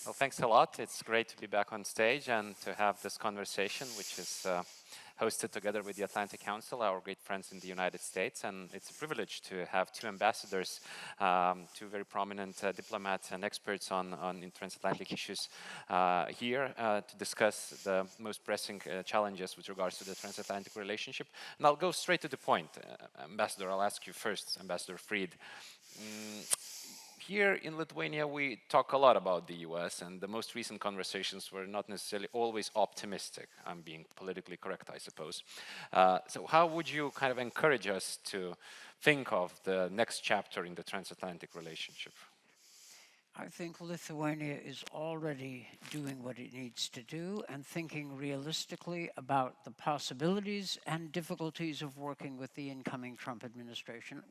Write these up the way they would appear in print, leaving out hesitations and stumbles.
Well, thanks a lot. It's great to be back on stage and to have this conversation, which is hosted together with the Atlantic Council, our great friends in the United States. And it's a privilege to have two ambassadors, two very prominent diplomats and experts on transatlantic issues here to discuss the most pressing challenges with regards to the transatlantic relationship. And I'll go straight to the point. Ambassador, I'll ask you first, Ambassador Fried. Here in Lithuania, we talk a lot about the US, and the most recent conversations were not necessarily always optimistic. I'm being politically correct, I suppose. So how would you kind of encourage us to think of the next chapter in the transatlantic relationship? I think Lithuania is already doing what it needs to do and thinking realistically about the possibilities and difficulties of working with the incoming Trump administration.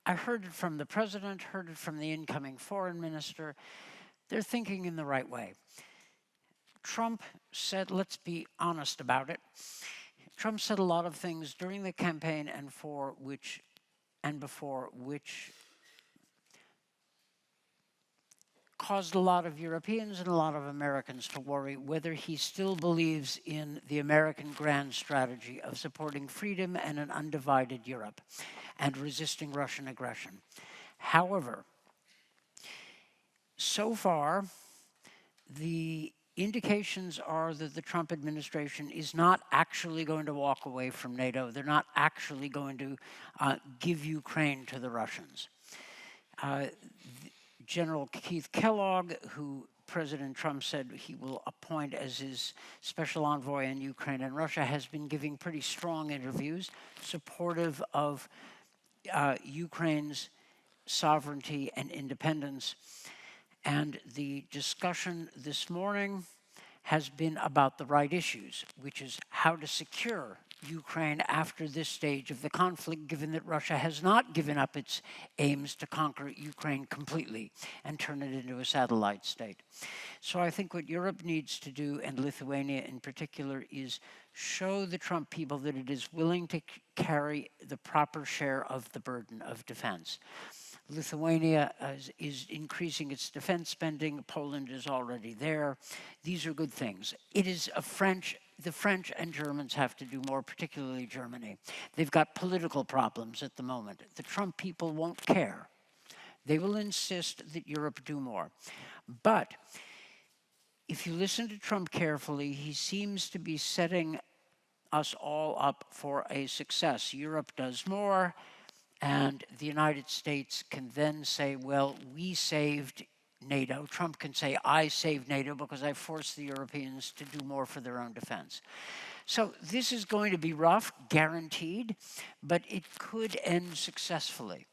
I heard it from the president, heard it from the incoming foreign minister. They're thinking in the right way. Trump said, let's be honest about it. Trump said a lot of things during the campaign and before which caused a lot of Europeans and a lot of Americans to worry whether he still believes in the American grand strategy of supporting freedom and an undivided Europe and resisting Russian aggression. However, so far, the indications are that the Trump administration is not actually going to walk away from NATO. They're not actually going to give Ukraine to the Russians. General Keith Kellogg, who President Trump said he will appoint as his special envoy in Ukraine and Russia, has been giving pretty strong interviews supportive of Ukraine's sovereignty and independence. And the discussion this morning has been about the right issues, which is how to secure Ukraine after this stage of the conflict, given that Russia has not given up its aims to conquer Ukraine completely and turn it into a satellite state. So I think what Europe needs to do, and Lithuania in particular, is show the Trump people that it is willing to carry the proper share of the burden of defense. Lithuania is increasing its defense spending. Poland is already there. These are good things. It is the French and Germans have to do more, particularly Germany. They've got political problems at the moment. The Trump people won't care. They will insist that Europe do more. But if you listen to Trump carefully, he seems to be setting us all up for a success. Europe does more, and the United States can then say, well, we saved NATO. Trump can say, I saved NATO because I forced the Europeans to do more for their own defense. So this is going to be rough, guaranteed, but it could end successfully.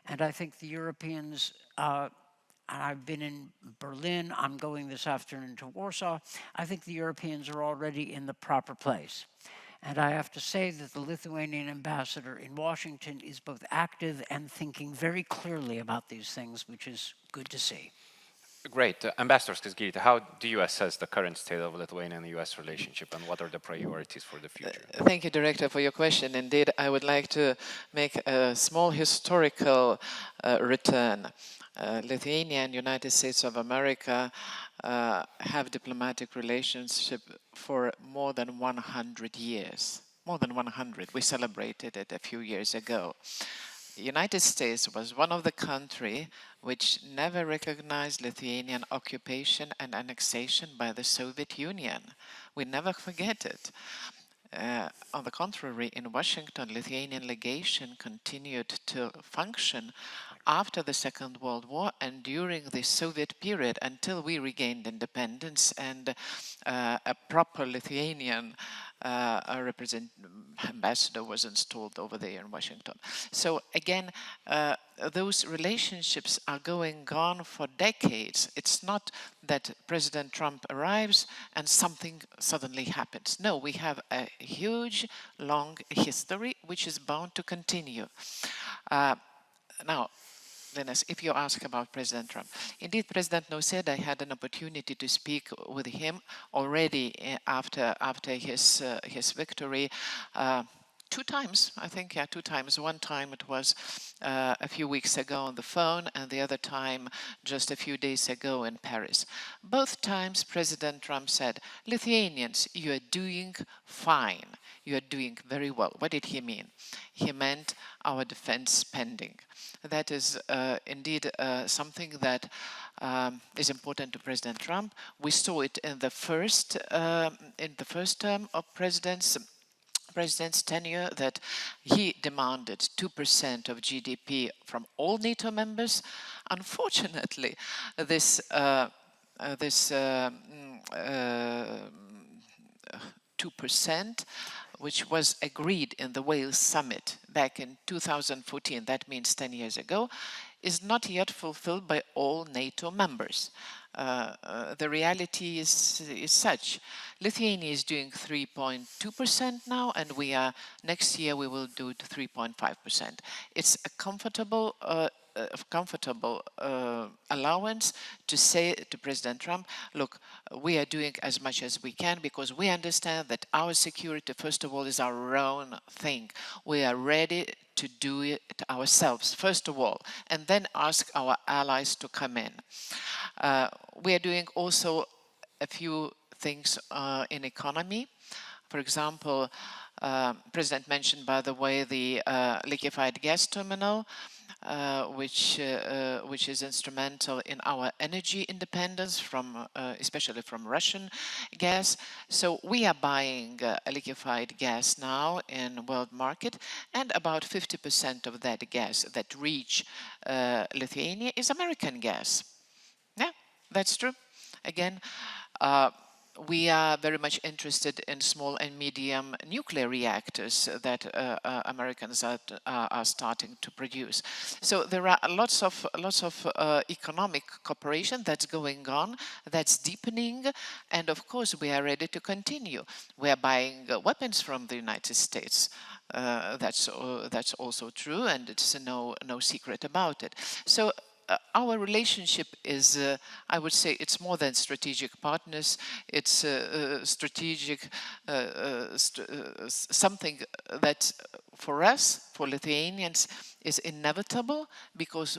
And I think the Europeans, I've been in Berlin, I'm going this afternoon to Warsaw, I think the Europeans are already in the proper place. And I have to say that the Lithuanian ambassador in Washington is both active and thinking very clearly about these things, which is good to see. Great. Ambassador Skaisgirytė, how do you assess the current state of Lithuania and US relationship, and what are the priorities for the future? Thank you, Director, for your question. Indeed, I would like to make a small historical return. Lithuania and United States of America have diplomatic relationship for more than 100 years. More than 100. We celebrated it a few years ago. The United States was one of the countries which never recognized Lithuanian occupation and annexation by the Soviet Union. We never forget it. On the contrary, in Washington, Lithuanian legation continued to function after the Second World War and during the Soviet period until we regained independence and a proper Lithuanian ambassador was installed over there in Washington. So again, those relationships are going on for decades. It's not that President Trump arrives and something suddenly happens. No, we have a huge, long history which is bound to continue. Now, Linas, if you ask about President Trump, indeed, President Nausėda had an opportunity to speak with him already after his victory 2 times, I think, yeah, 2 times. One time it was a few weeks ago on the phone, and the other time just a few days ago in Paris. Both times President Trump said, Lithuanians, you are doing fine. You are doing very well. What did he mean? He meant our defense spending. That is indeed something that is important to President Trump. We saw it in the first term of president's tenure, that he demanded 2% of GDP from all NATO members. Unfortunately, this 2%, which was agreed in the Wales summit back in 2014, that means 10 years ago, is not yet fulfilled by all NATO members. The reality is such. Lithuania is doing 3.2% now, and next year we will do 3.5%. It's a comfortable allowance to say to President Trump, look, we are doing as much as we can because we understand that our security, first of all, is our own thing. We are ready to do it ourselves, first of all, and then ask our allies to come in. We are doing also a few things in economy. For example, President mentioned, by the way, the liquefied gas terminal, which is instrumental in our energy independence from, especially from Russian gas. So we are buying liquefied gas now in world market, and about 50% of that gas that reach Lithuania is American gas. Yeah, that's true. Again, we are very much interested in small and medium nuclear reactors that Americans are starting to produce. So there are lots of economic cooperation that's going on, that's deepening, and of course we are ready to continue. We are buying weapons from the United States. That's also true, and it's no secret about it. So our relationship is, I would say, it's more than strategic partners. It's strategic, something that for us, for Lithuanians, is inevitable, because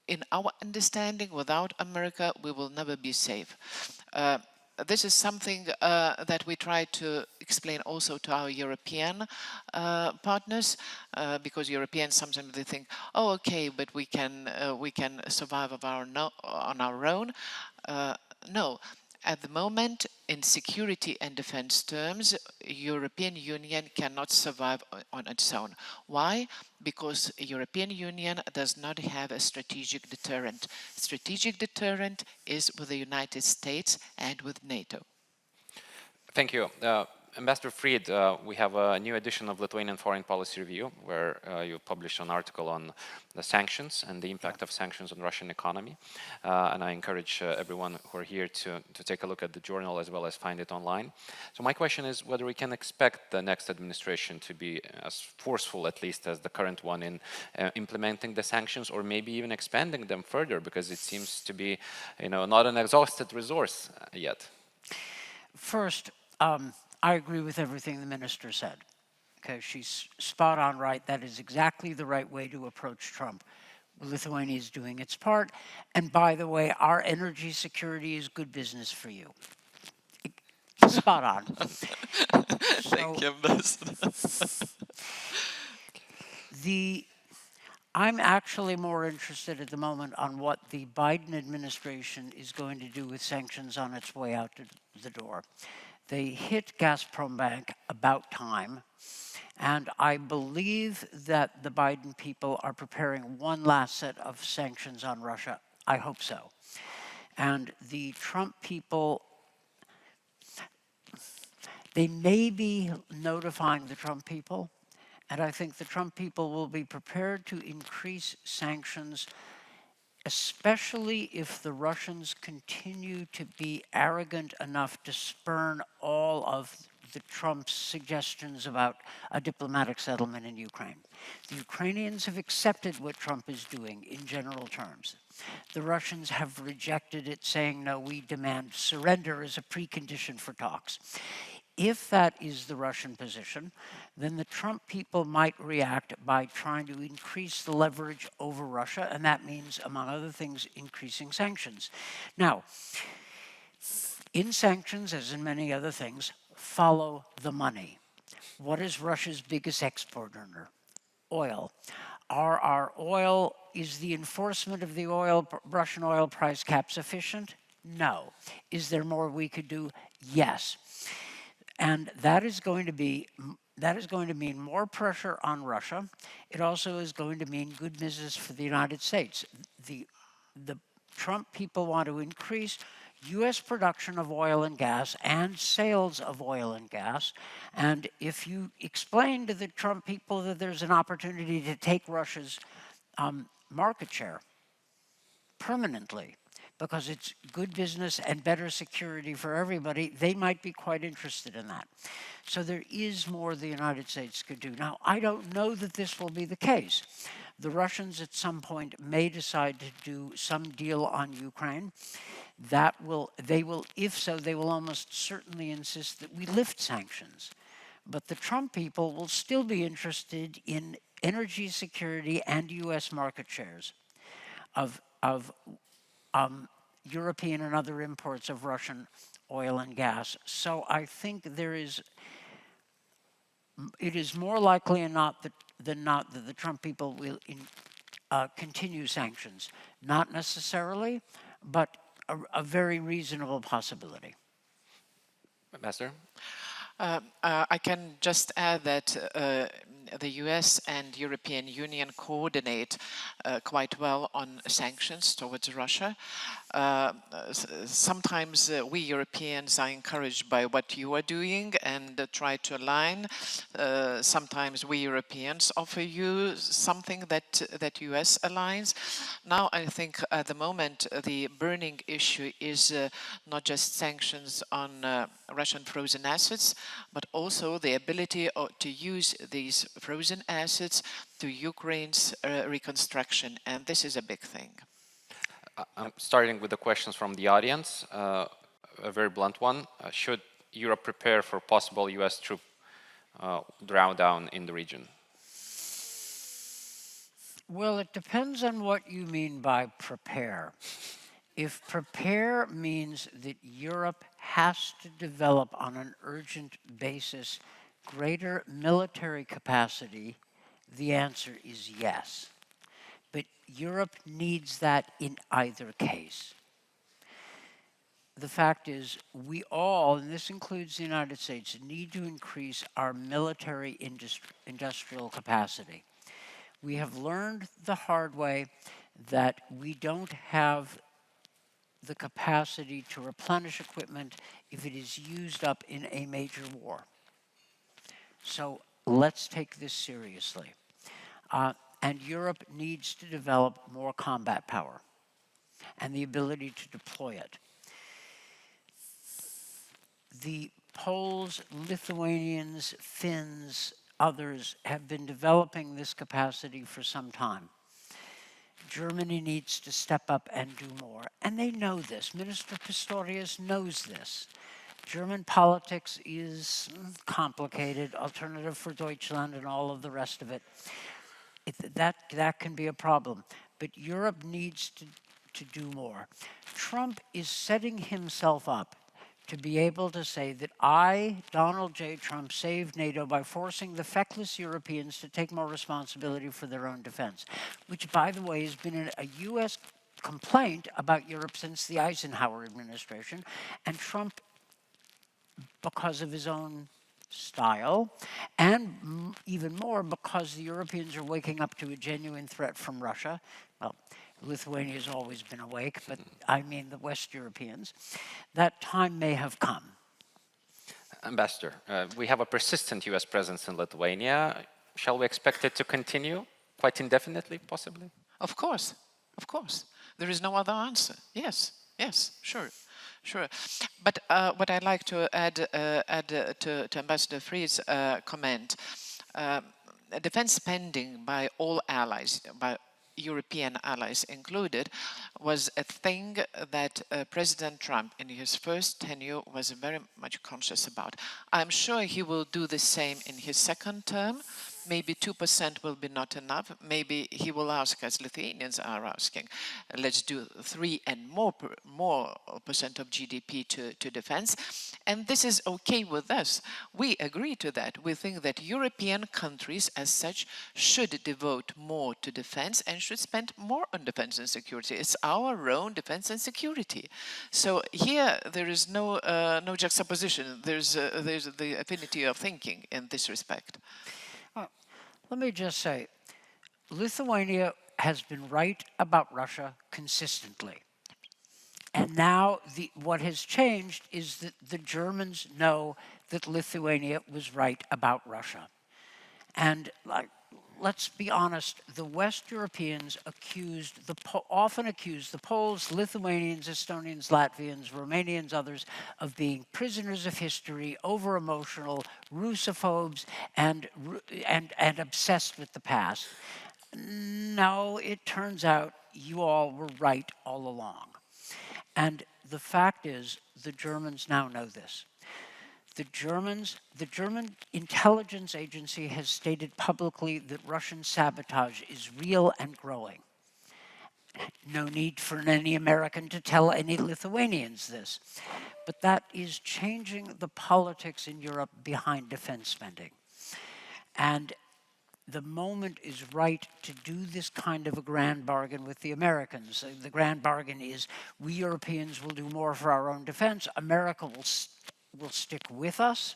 in our understanding, without America, we will never be safe. This is something that we try to explain also to our European partners, because Europeans sometimes they think, oh, okay, but we can survive on our own. No. At the moment, in security and defense terms, European Union cannot survive on its own. Why? Because European Union does not have a strategic deterrent. Strategic deterrent is with the United States and with NATO. Thank you. Ambassador Fried, we have a new edition of Lithuanian Foreign Policy Review, where you published an article on the sanctions and the impact of sanctions on the Russian economy. And I encourage everyone who are here to take a look at the journal as well as find it online. So my question is whether we can expect the next administration to be as forceful, at least, as the current one in implementing the sanctions, or maybe even expanding them further, because it seems to be, not an exhausted resource yet. First, I agree with everything the minister said. Okay, she's spot on right. That is exactly the right way to approach Trump. Lithuania is doing its part. And by the way, our energy security is good business for you. Spot on. Thank you, Ambassador. I'm actually more interested at the moment on what the Biden administration is going to do with sanctions on its way out to the door. They hit Gazprom Bank about time, and I believe that the Biden people are preparing one last set of sanctions on Russia. I hope so. And the Trump people, they may be notifying the Trump people, and I think the Trump people will be prepared to increase sanctions, especially if the Russians continue to be arrogant enough to spurn all of the Trump's suggestions about a diplomatic settlement in Ukraine. The Ukrainians have accepted what Trump is doing in general terms. The Russians have rejected it, saying, no, we demand surrender as a precondition for talks. if that is the Russian position, then the Trump people might react by trying to increase the leverage over Russia, and that means, among other things, increasing sanctions. Now, in sanctions, as in many other things, follow the money. What is Russia's biggest export earner? Oil. Is the enforcement of the Russian oil price cap sufficient? No. Is there more we could do? Yes. And that is going to mean more pressure on Russia. It also is going to mean good business for the United States. The Trump people want to increase U.S. production of oil and gas and sales of oil and gas. And if you explain to the Trump people that there's an opportunity to take Russia's market share permanently, because it's good business and better security for everybody, they might be quite interested in that. So there is more the United States could do. Now, I don't know that this will be the case. The Russians at some point may decide to do some deal on Ukraine. If so, they will almost certainly insist that we lift sanctions. But the Trump people will still be interested in energy security and U.S. market shares of European and other imports of Russian oil and gas. So I think it is more likely than not that the Trump people will continue sanctions. Not necessarily, but a very reasonable possibility. Ambassador? I can just add that the US and European Union coordinate quite well on sanctions towards Russia. Sometimes we Europeans are encouraged by what you are doing and try to align. Sometimes we Europeans offer you something that US aligns. Now I think at the moment the burning issue is not just sanctions on Russian frozen assets, but also the ability to use these frozen assets to Ukraine's reconstruction, and this is a big thing. I'm starting with the questions from the audience. A very blunt one. Should Europe prepare for possible US troop drawdown in the region? Well, it depends on what you mean by prepare. If prepare means that Europe has to develop on an urgent basis greater military capacity, the answer is yes. But Europe needs that in either case. The fact is, we all, and this includes the United States, need to increase our military industrial capacity. We have learned the hard way that we don't have the capacity to replenish equipment if it is used up in a major war. So let's take this seriously. And Europe needs to develop more combat power and the ability to deploy it. The Poles, Lithuanians, Finns, others have been developing this capacity for some time. Germany needs to step up and do more. And they know this. Minister Pistorius knows this. German politics is complicated, Alternative for Deutschland and all of the rest of it. That can be a problem. But Europe needs to do more. Trump is setting himself up to be able to say that I, Donald J. Trump, saved NATO by forcing the feckless Europeans to take more responsibility for their own defense, which, by the way, has been a U.S. complaint about Europe since the Eisenhower administration, and Trump, because of his own style, and even more because the Europeans are waking up to a genuine threat from Russia. Well, Lithuania has always been awake, but I mean the West Europeans. That time may have come. Ambassador, we have a persistent US presence in Lithuania. Shall we expect it to continue quite indefinitely, possibly? Of course, of course. There is no other answer. Yes, sure. But what I'd like to add to Ambassador Fried's comment, defense spending by all allies, by European allies included, was a thing that President Trump in his first tenure was very much conscious about. I'm sure he will do the same in his second term. Maybe 2% will be not enough. Maybe he will ask, as Lithuanians are asking, let's do 3 and more percent of GDP to defense. And this is okay with us. We agree to that. We think that European countries as such should devote more to defense and should spend more on defense and security. It's our own defense and security. So here there is no juxtaposition. There's the affinity of thinking in this respect. Let me just say, Lithuania has been right about Russia consistently. And now what has changed is that the Germans know that Lithuania was right about Russia. And let's be honest, the West Europeans often accused the Poles, Lithuanians, Estonians, Latvians, Romanians, others of being prisoners of history, over-emotional, Russophobes, and obsessed with the past. No, it turns out you all were right all along. And the fact is, the Germans now know this. The German intelligence agency has stated publicly that Russian sabotage is real and growing. No need for any American to tell any Lithuanians this. But that is changing the politics in Europe behind defense spending. And the moment is right to do this kind of a grand bargain with the Americans. The grand bargain is we Europeans will do more for our own defense. America will stick with us,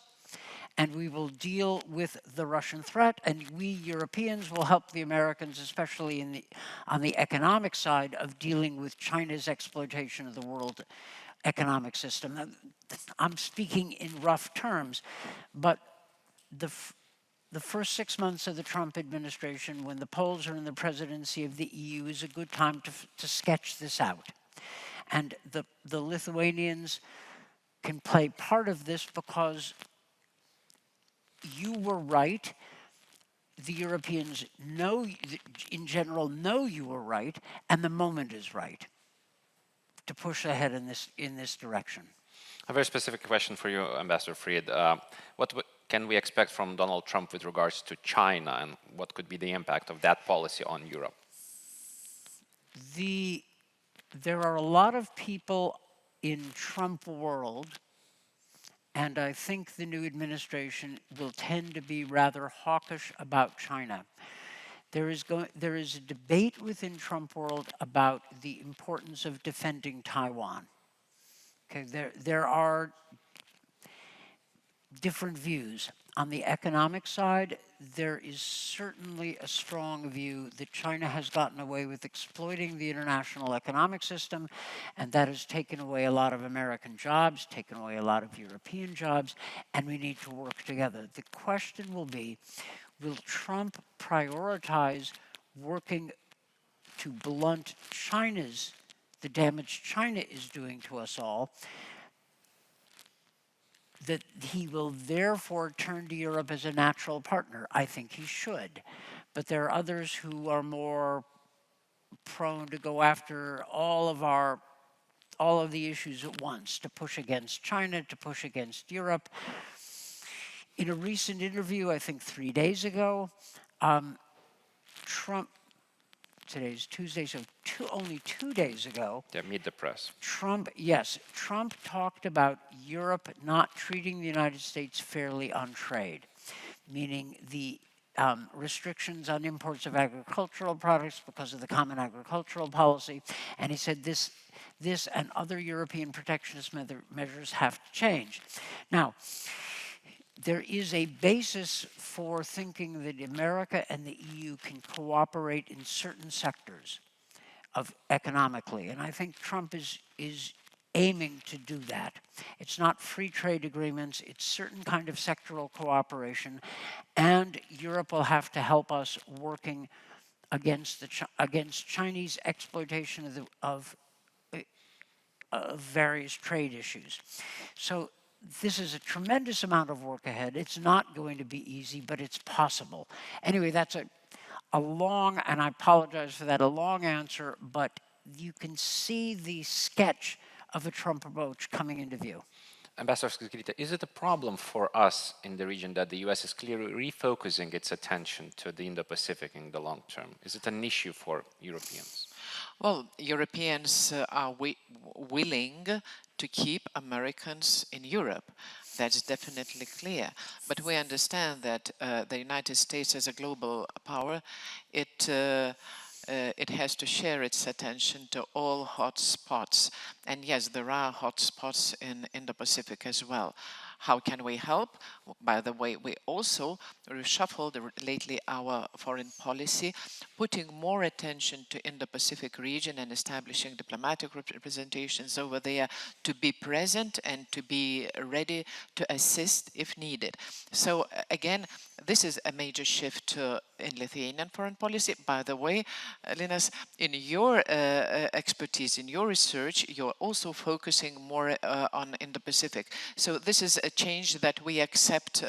and we will deal with the Russian threat, and we Europeans will help the Americans, especially on the economic side of dealing with China's exploitation of the world economic system. I'm speaking in rough terms, but the first 6 months of the Trump administration, when the Poles are in the presidency of the EU, is a good time to sketch this out. And the Lithuanians can play part of this because you were right. The Europeans in general know you were right, and the moment is right to push ahead in this direction. A very specific question for you, Ambassador Fried. What can we expect from Donald Trump with regards to China, and what could be the impact of that policy on Europe? There are a lot of people in Trump world, and I think the new administration will tend to be rather hawkish about China. There is a debate within Trump world about the importance of defending Taiwan. Okay, there are different views. On the economic side, there is certainly a strong view that China has gotten away with exploiting the international economic system, and that has taken away a lot of American jobs, taken away a lot of European jobs, and we need to work together. The question will be, will Trump prioritize working to blunt the damage China is doing to us all, that he will therefore turn to Europe as a natural partner? I think he should. But there are others who are more prone to go after all of the issues at once, to push against China, to push against Europe. In a recent interview, I think 3 days ago, Trump, today's Tuesday, so only 2 days ago. Yeah, meet the press. Trump talked about Europe not treating the United States fairly on trade, meaning the restrictions on imports of agricultural products because of the common agricultural policy. And he said this and other European protectionist measures have to change. Now, there is a basis for thinking that America and the EU can cooperate in certain sectors economically, and I think Trump is aiming to do that. It's not free trade agreements, it's certain kind of sectoral cooperation, and Europe will have to help us working against Chinese exploitation of various trade issues. So this is a tremendous amount of work ahead. It's not going to be easy, but it's possible. Anyway, that's a long, and I apologize for that, a long answer, but you can see the sketch of a Trump approach coming into view. Ambassador Skaisgirytė, is it a problem for us in the region that the US is clearly refocusing its attention to the Indo-Pacific in the long term? Is it an issue for Europeans? Well, Europeans are willing to keep Americans in Europe. That's definitely clear. But we understand that the United States as a global power, it has to share its attention to all hot spots. And yes, there are hot spots in the Pacific as well. How can we help? By the way, we also reshuffled lately our foreign policy, putting more attention to Indo-Pacific region and establishing diplomatic representations over there to be present and to be ready to assist if needed. So again, this is a major shift in Lithuanian foreign policy. By the way, Linas, in your expertise, in your research, you're also focusing more on Indo-Pacific. So this is a change that we accept.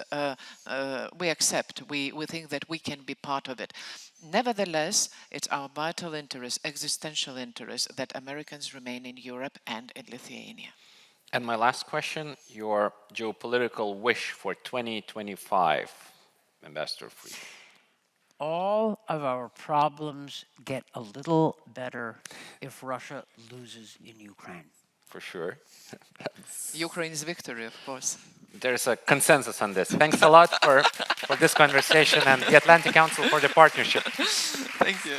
We think that we can be part of it. Nevertheless, it's our vital interest, existential interest, that Americans remain in Europe and in Lithuania. And my last question, your geopolitical wish for 2025, Ambassador Fried. All of our problems get a little better if Russia loses in Ukraine. For sure. Ukraine's victory, of course. There's a consensus on this. Thanks a lot for this conversation and the Atlantic Council for the partnership. Thank you.